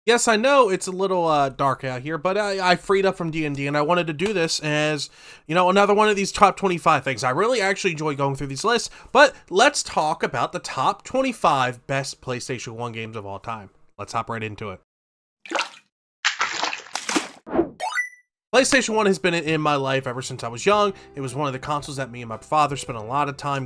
Yes, I know it's a little dark out here, but I freed up from D&D and I wanted to do this as, another one of these top 25 things. I really actually enjoy going through these lists, but let's talk about the top 25 best PlayStation 1 games of all time. Let's hop right into it. PlayStation 1 has been in my life ever since I was young. It was one of the consoles that me and my father spent a lot of time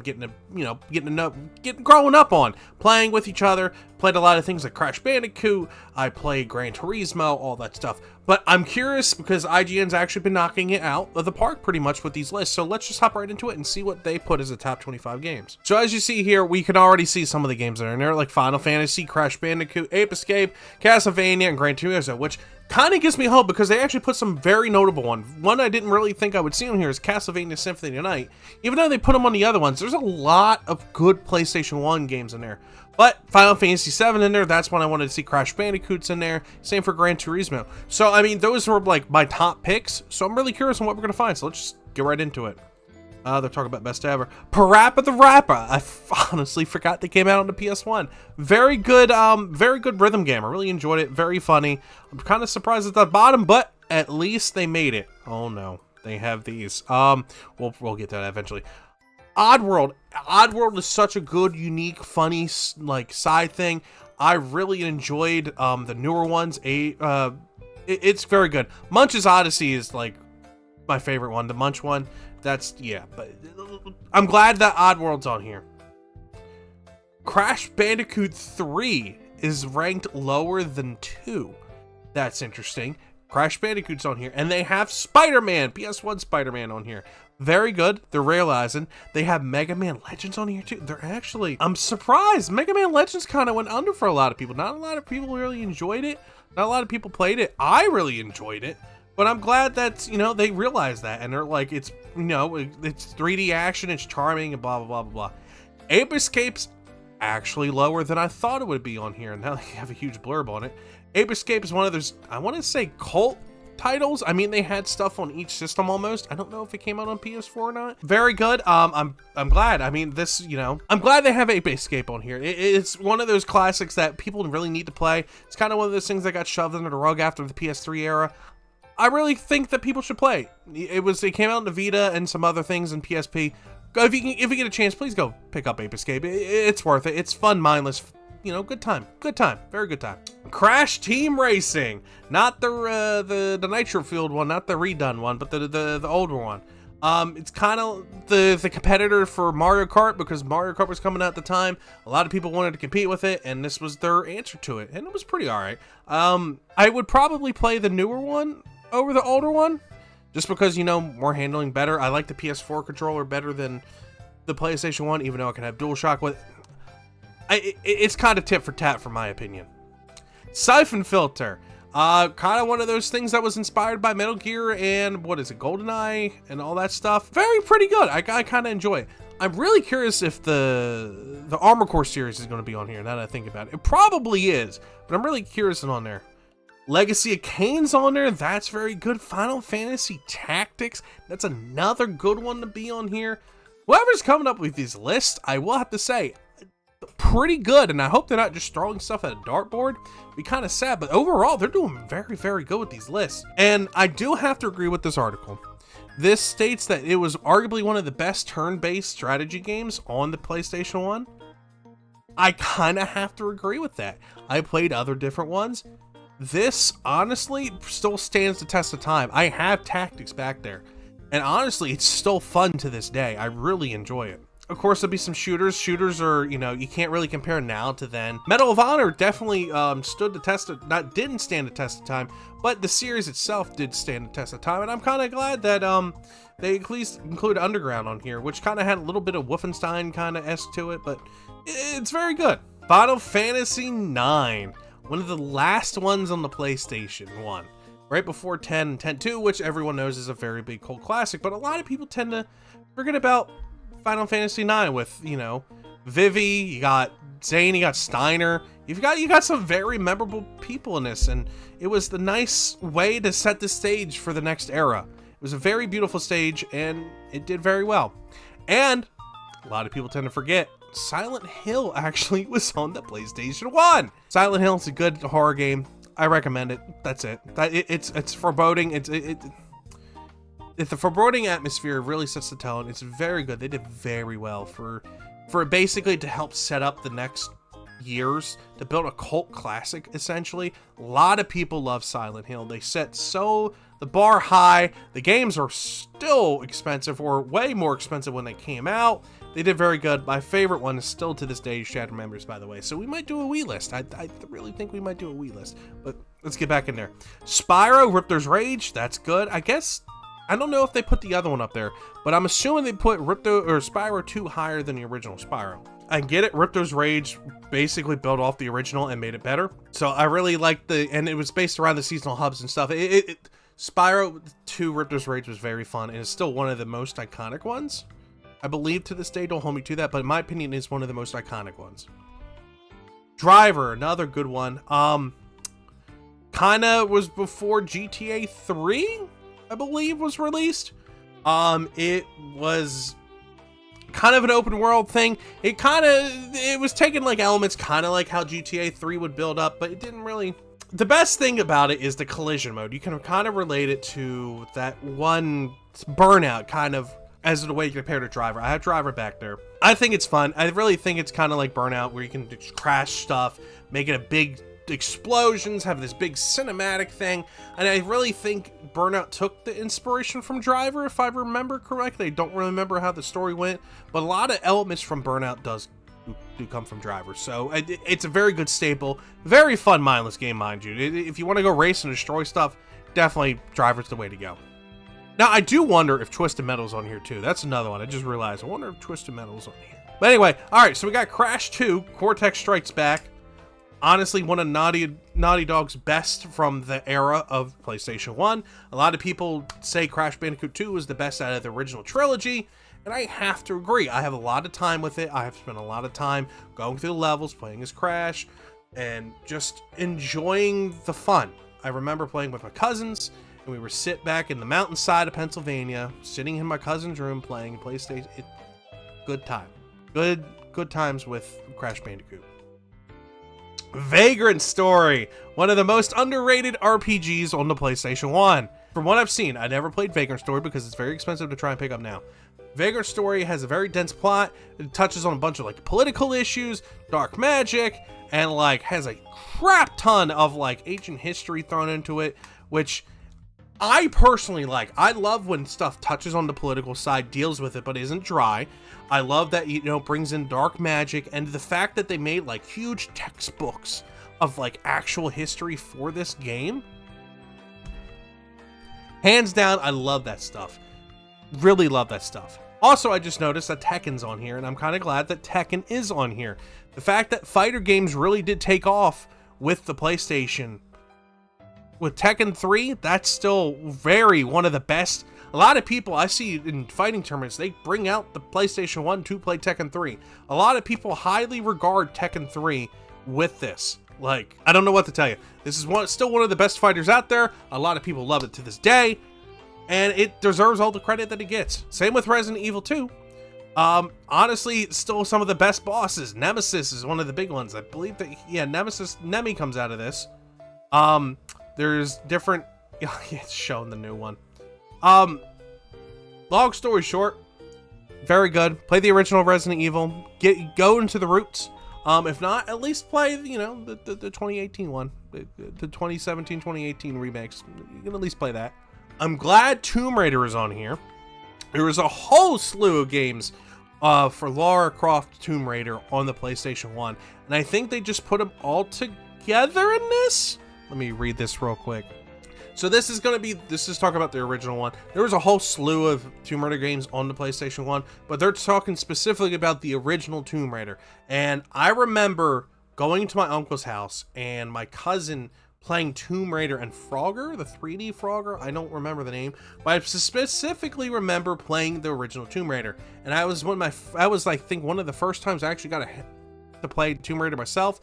growing up on, playing with each other. Played a lot of things like Crash Bandicoot. I played Gran Turismo, all that stuff. But I'm curious because IGN's actually been knocking it out of the park pretty much with these lists. So let's just hop right into it and see what they put as the top 25 games. So as you see here, we can already see some of the games that are in there, like Final Fantasy, Crash Bandicoot, Ape Escape, Castlevania, and Gran Turismo, which kind of gives me hope because they actually put some very notable ones. One I didn't really think I would see on here is Castlevania Symphony of the Night. Even though they put them on the other ones, there's a lot of good PlayStation 1 games in there. But Final Fantasy 7 in there, that's when I wanted to see. Crash Bandicoot's in there. Same for Gran Turismo. So, I mean, those were like my top picks. So I'm really curious on what we're going to find. So let's just get right into it. They're talking about best ever. Parappa the Rapper. I honestly forgot they came out on the PS1. Very good rhythm game. I really enjoyed it. Very funny. I'm kind of surprised at the bottom, but at least they made it. Oh no, they have these. We'll get to that eventually. Oddworld. Oddworld is such a good, unique, funny like side thing. I really enjoyed the newer ones. It's very good. Munch's Odyssey is like my favorite one. The Munch one. But I'm glad that Oddworld's on here. Crash Bandicoot 3 is ranked lower than 2. That's interesting. Crash Bandicoot's on here, and they have Spider-Man, PS1 Spider-Man on here. Very good. They're realizing they have Mega Man Legends on here too. I'm surprised. Mega Man Legends kind of went under for a lot of people. Not a lot of people really enjoyed it. Not a lot of people played it. I really enjoyed it. But I'm glad that, they realize that, and they're like, it's 3D action, it's charming, and blah, blah, blah, blah, blah. Ape Escape's actually lower than I thought it would be on here, and now they have a huge blurb on it. Ape Escape is one of those, I want to say, cult titles. I mean, they had stuff on each system almost. I don't know if it came out on PS4 or not. Very good. I'm glad. I mean, I'm glad they have Ape Escape on here. It's one of those classics that people really need to play. It's kind of one of those things that got shoved under the rug after the PS3 era. I really think that people should play. It came out in the Vita and some other things in PSP. If you get a chance, please go pick up Ape Escape. It's worth it. It's fun, mindless. Good time. Good time. Very good time. Crash Team Racing, not the Nitro Field one, not the redone one, but the older one. It's kind of the competitor for Mario Kart because Mario Kart was coming out at the time. A lot of people wanted to compete with it, and this was their answer to it, and it was pretty all right. I would probably play the newer one over the older one, just because, more handling better. I like the PS4 controller better than the PlayStation 1, even though I can have DualShock with it. It's kind of tit for tat, for my opinion. Siphon Filter. Kind of one of those things that was inspired by Metal Gear and, GoldenEye and all that stuff. Pretty good. I kind of enjoy it. I'm really curious if the Armored Core series is going to be on here, now that I think about it. It probably is, but I'm really curious on there. Legacy of Kain's on there. That's very good. Final Fantasy Tactics. That's another good one to be on here. Whoever's coming up with these lists, I will have to say, pretty good. And I hope they're not just throwing stuff at a dartboard. Be kind of sad, but overall, they're doing very, very good with these lists. And I do have to agree with this article. This states that it was arguably one of the best turn-based strategy games on the PlayStation 1. I kind of have to agree with that. I played other different ones. This, honestly, still stands the test of time. I have Tactics back there. And honestly, it's still fun to this day. I really enjoy it. Of course, there'll be some shooters. Shooters are, you can't really compare now to then. Medal of Honor definitely didn't stand the test of time, but the series itself did stand the test of time. And I'm kind of glad that they at least include Underground on here, which kind of had a little bit of Wolfenstein kind of esque to it, but it's very good. Final Fantasy 9. One of the last ones on the PlayStation 1, right before 10 and 10-2, which everyone knows is a very big cult classic, but a lot of people tend to forget about Final Fantasy 9 with, Vivi, you got Zane, you got Steiner, you got some very memorable people in this, and it was the nice way to set the stage for the next era. It was a very beautiful stage, and it did very well. And a lot of people tend to forget, Silent Hill actually was on the PlayStation 1. Silent Hill is a good horror game. I recommend it. That's it. It's foreboding. It's the foreboding atmosphere really sets the tone. It's very good. They did very well for basically to help set up the next years to build a cult classic. Essentially, a lot of people love Silent Hill. They set the bar high. The games are still expensive, or way more expensive when they came out. They did very good. My favorite one is still to this day Shattered Memories, by the way. So we might do a Wii list. I really think we might do a Wii list. But let's get back in there. Spyro, Ripto's Rage. That's good. I guess, I don't know if they put the other one up there, but I'm assuming they put Spyro 2 higher than the original Spyro. I get it. Ripto's Rage basically built off the original and made it better. So I really liked and it was based around the seasonal hubs and stuff. Spyro 2 Ripto's Rage was very fun, and it's still one of the most iconic ones. I believe to this day, don't hold me to that, but in my opinion, is one of the most iconic ones. Driver, another good one. Kinda was before GTA 3, I believe, was released. It was kind of an open world thing. It was taking like elements kind of like how GTA 3 would build up, but it didn't really. The best thing about it is the collision mode. You can kind of relate it to that one Burnout kind of as the way you compare to Driver. I have Driver back there. I think it's fun. I really think it's kind of like Burnout, where you can just crash stuff, make it a big explosions, have this big cinematic thing. And I really think Burnout took the inspiration from Driver, if I remember correctly. I don't really remember how the story went, but a lot of elements from Burnout do come from Driver. So it's a very good staple. Very fun, mindless game, mind you. If you want to go race and destroy stuff, definitely Driver's the way to go. Now, I do wonder if Twisted Metal's on here too. That's another one. I just realized. I wonder if Twisted Metal's on here. But anyway, all right, so we got Crash 2, Cortex Strikes Back. Honestly, one of Naughty Dog's best from the era of PlayStation 1. A lot of people say Crash Bandicoot 2 is the best out of the original trilogy, and I have to agree. I have a lot of time with it. I have spent a lot of time going through the levels, playing as Crash, and just enjoying the fun. I remember playing with my cousins, and we were sit back in the mountainside of Pennsylvania, sitting in my cousin's room playing PlayStation. Good time. Good times with Crash Bandicoot. Vagrant Story, one of the most underrated RPGs on the PlayStation 1. From what I've seen, I never played Vagrant Story because it's very expensive to try and pick up now. Vagrant Story has a very dense plot. It touches on a bunch of like political issues, dark magic, and like has a crap ton of like ancient history thrown into it, which I personally like. I love when stuff touches on the political side, deals with it, but isn't dry. I love that, you know, brings in dark magic, and the fact that they made like huge textbooks of like actual history for this game. Hands down, I love that stuff. Really love that stuff. Also, I just noticed that Tekken's on here, and I'm kind of glad that Tekken is on here. The fact that fighter games really did take off with the PlayStation. With Tekken 3, that's still one of the best. A lot of people I see in fighting tournaments, they bring out the PlayStation 1 to play Tekken 3. A lot of people highly regard Tekken 3 with this. Like, I don't know what to tell you. This is still one of the best fighters out there. A lot of people love it to this day, and it deserves all the credit that it gets. Same with Resident Evil 2. Honestly, still some of the best bosses. Nemesis is one of the big ones. I believe that, yeah, Nemi comes out of this. There's different, it's showing the new one. Long story short, very good. Play the original Resident Evil. Go into the roots. If not, at least play, you know, the 2018 one, the 2017, 2018 remakes. You can at least play that. I'm glad Tomb Raider is on here. There was a whole slew of games for Lara Croft Tomb Raider on the PlayStation 1, and I think they just put them all together in this. Let me read this real quick. So this is talking about the original one. There was a whole slew of Tomb Raider games on the PlayStation 1, but they're talking specifically about the original Tomb Raider. And I remember going to my uncle's house and my cousin playing Tomb Raider and Frogger, the 3D Frogger. I don't remember the name, but I specifically remember playing the original Tomb Raider. And I was one of the first times I actually got to play Tomb Raider myself.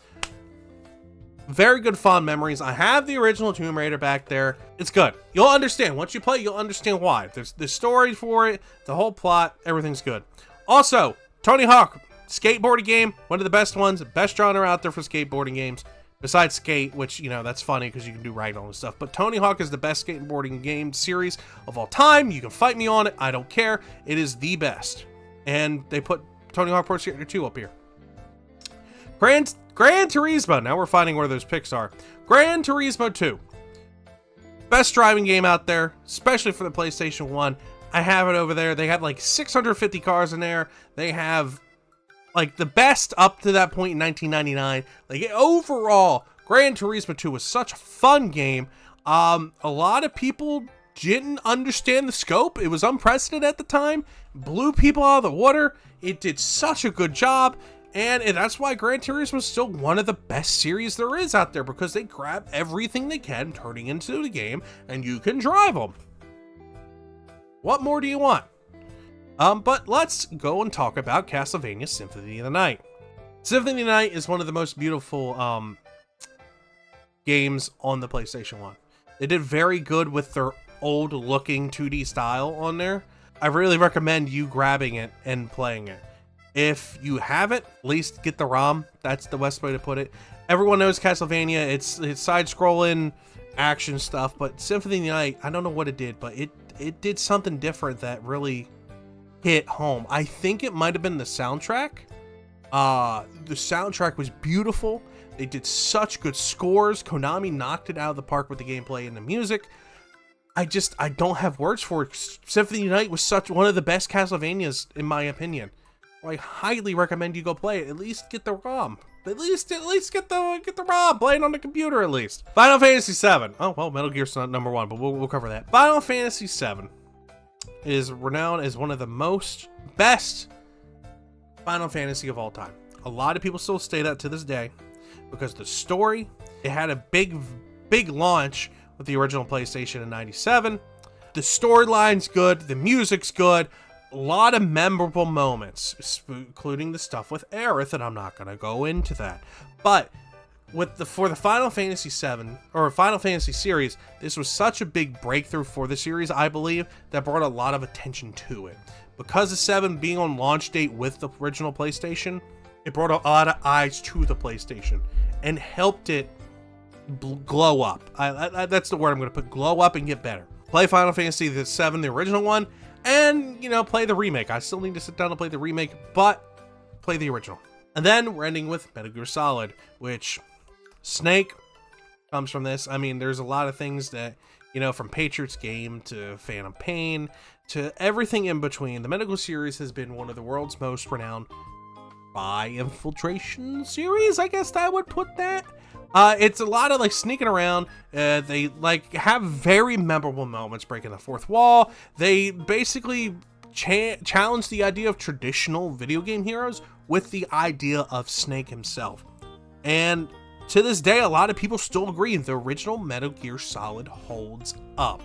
Very good fond memories. I have the original Tomb Raider back there. It's good. You'll understand. Once you play, you'll understand why. There's the story for it, the whole plot, everything's good. Also, Tony Hawk, skateboarding game, one of the best ones, best genre out there for skateboarding games. Besides Skate, which, you know, that's funny because you can do Ragdoll and stuff. But Tony Hawk is the best skateboarding game series of all time. You can fight me on it. I don't care. It is the best. And they put Tony Hawk Pro Skater 2 up here. Gran Turismo. Now we're finding where those picks are. Gran Turismo 2. Best driving game out there, especially for the PlayStation 1. I have it over there. They have like 650 cars in there. They have like the best up to that point in 1999. Like overall, Gran Turismo 2 was such a fun game. A lot of people didn't understand the scope. It was unprecedented at the time. Blew people out of the water. It did such a good job. And that's why Gran Turismo is still one of the best series there is out there, because they grab everything they can, turning into the game, and you can drive them. What more do you want? But let's go and talk about Castlevania Symphony of the Night. Symphony of the Night is one of the most beautiful games on the PlayStation 1. They did very good with their old looking 2D style on there. I really recommend you grabbing it and playing it. If you have it, at least get the ROM. That's the best way to put it. Everyone knows Castlevania. It's side-scrolling action stuff, but Symphony of the Night, I don't know what it did, but it did something different that really hit home. I think it might have been the soundtrack. The soundtrack was beautiful. They did such good scores. Konami knocked it out of the park with the gameplay and the music. I don't have words for it. Symphony of the Night was such one of the best Castlevanias, in my opinion. I highly recommend you go play it. At least get the ROM. At least get the ROM. Play it on the computer at least. Final Fantasy VII. Oh well, Metal Gear's not number one, but we'll cover that. Final Fantasy VII is renowned as one of the best Final Fantasy of all time. A lot of people still say that to this day because the story. It had a big launch with the original PlayStation in '97. The storyline's good. The music's good. A lot of memorable moments, including the stuff with Aerith, and I'm not going to go into that. But for the Final Fantasy VII, or Final Fantasy series, this was such a big breakthrough for the series, I believe, that brought a lot of attention to it. Because of 7 being on launch date with the original PlayStation, it brought a lot of eyes to the PlayStation and helped it glow up. That's the word I'm going to put, glow up and get better. Play Final Fantasy VII, the original one, and, you know, play the remake. I still need to sit down and play the remake, but play the original. And then we're ending with Metal Gear Solid, which Snake comes from this. I mean, there's a lot of things that, you know, from Patriots Game to Phantom Pain to everything in between. The Metal Gear series has been one of the world's most renowned spy infiltration series, I guess I would put that. It's a lot of like sneaking around. They like have very memorable moments breaking the fourth wall. They basically challenge the idea of traditional video game heroes with the idea of Snake himself. And to this day, a lot of people still agree the original Metal Gear Solid holds up.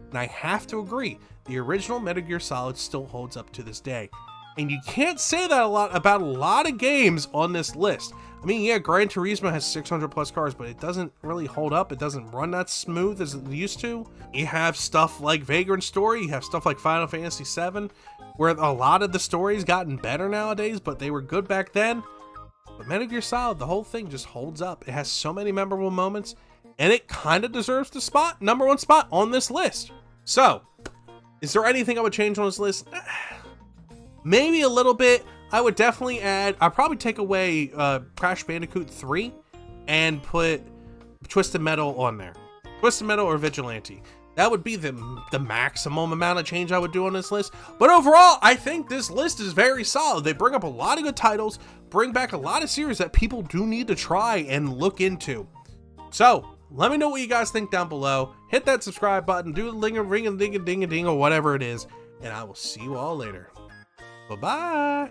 And I have to agree, the original Metal Gear Solid still holds up to this day. And you can't say that about a lot of games on this list. I mean, yeah, Gran Turismo has 600 plus cars, but it doesn't really hold up. It doesn't run that smooth as it used to. You have stuff like Vagrant Story. You have stuff like Final Fantasy VII, where a lot of the stories gotten better nowadays, but they were good back then. But Metal Gear Solid, the whole thing just holds up. It has so many memorable moments, and it kind of deserves the number one spot on this list. So, is there anything I would change on this list? Maybe a little bit. I would definitely add, I'd probably take away Crash Bandicoot 3 and put Twisted Metal on there. Twisted Metal or Vigilante. That would be the maximum amount of change I would do on this list. But overall, I think this list is very solid. They bring up a lot of good titles, bring back a lot of series that people do need to try and look into. So, let me know what you guys think down below. Hit that subscribe button, do the ring-a-ding-a-ding-a-ding or whatever it is, and I will see you all later. Bye-bye.